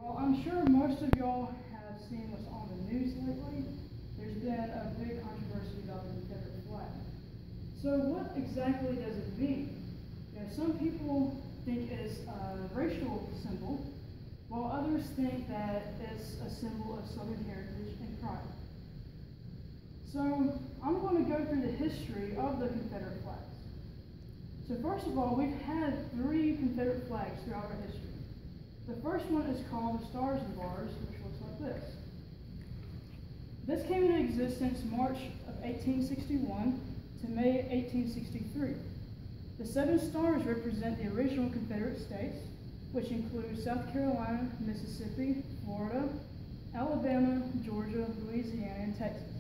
Well, I'm sure most of y'all have seen what's on the news lately. There's been a big controversy about the Confederate flag. So what exactly does it mean? Some people think it's a racial symbol, while others think that it's a symbol of Southern heritage and pride. So I'm going to go through the history of the Confederate flags. So first of all, we've had 3 Confederate flags throughout our history. The first one is called the Stars and Bars, which looks like this. This came into existence March of 1861 to May 1863. The 7 stars represent the original Confederate states, which include South Carolina, Mississippi, Florida, Alabama, Georgia, Louisiana, and Texas.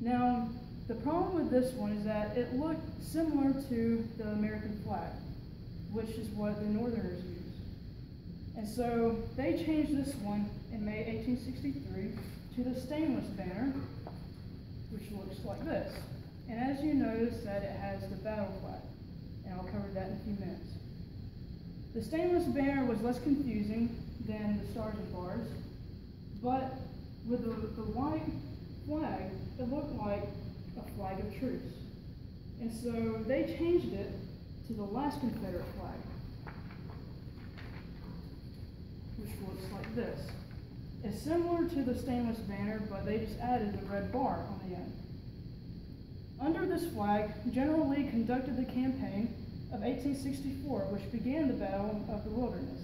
Now, the problem with this one is that it looked similar to the American flag, which is what the Northerners use. And so they changed this one in May 1863 to the stainless banner, which looks like this. And as you notice that it has the battle flag, and I'll cover that in a few minutes. The stainless banner was less confusing than the Stars and Bars, but with the white flag, it looked like a flag of truce. And so they changed it to the last Confederate flag, which looks like this. It's similar to the stainless banner, but they just added the red bar on the end. Under this flag, General Lee conducted the campaign of 1864, which began the Battle of the Wilderness.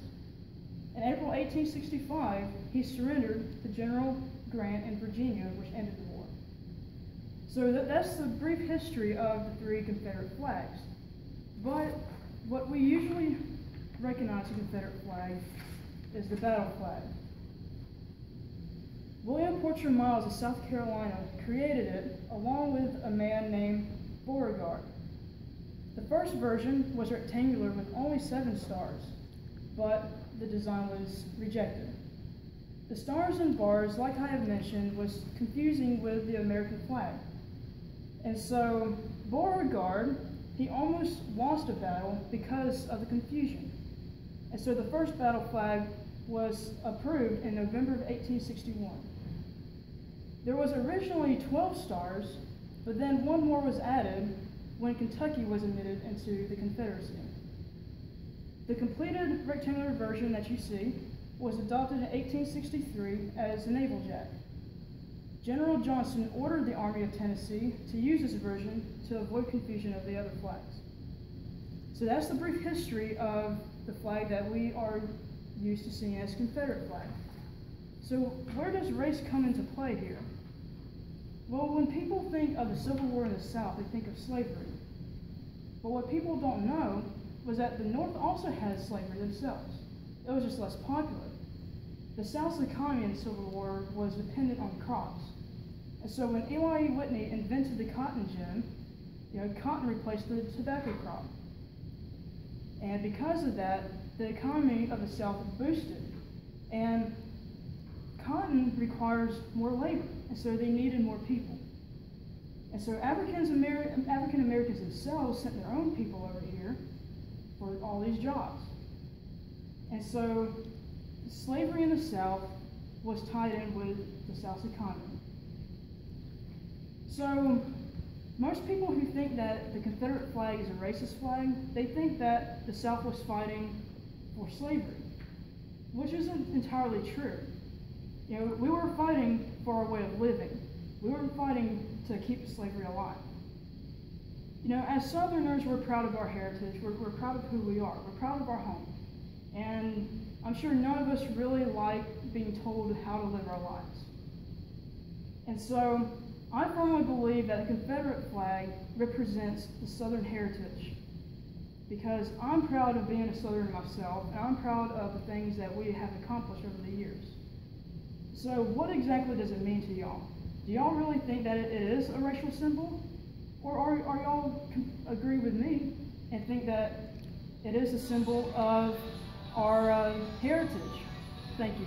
In April 1865, he surrendered to General Grant in Virginia, which ended the war. So that's the brief history of the 3 Confederate flags. But what we usually recognize the Confederate flag is the battle flag. William Porcher Miles of South Carolina created it along with a man named Beauregard. The first version was rectangular with only 7 stars, but the design was rejected. The Stars and Bars, like I have mentioned, was confusing with the American flag. And so Beauregard, he almost lost a battle because of the confusion. And so the first battle flag was approved in November of 1861. There was originally 12 stars, but then 1 more was added when Kentucky was admitted into the Confederacy. The completed rectangular version that you see was adopted in 1863 as the Naval Jack. General Johnston ordered the Army of Tennessee to use this version to avoid confusion of the other flags. So that's the brief history of the flag that we are used to seeing as Confederate flag. So where does race come into play here? Well, when people think of the Civil War in the South, they think of slavery. But what people don't know was that the North also had slavery themselves. It was just less popular. The South's economy in the Civil War was dependent on crops. And so when Eli Whitney invented the cotton gin, cotton replaced the tobacco crop. And because of that, the economy of the South boosted. And cotton requires more labor, and so they needed more people. And so African Americans themselves sent their own people over here for all these jobs. And so slavery in the South was tied in with the South's economy. So most people who think that the Confederate flag is a racist flag, they think that the South was fighting for slavery, which isn't entirely true. We were fighting for our way of living. We were fighting to keep slavery alive. As Southerners, we're proud of our heritage. We're proud of who we are. We're proud of our home. And I'm sure none of us really like being told how to live our lives. And so I firmly believe that the Confederate flag represents the Southern heritage, because I'm proud of being a Southerner myself, and I'm proud of the things that we have accomplished over the years. So what exactly does it mean to y'all? Do y'all really think that it is a racial symbol? Or are y'all agree with me and think that it is a symbol of our heritage? Thank you.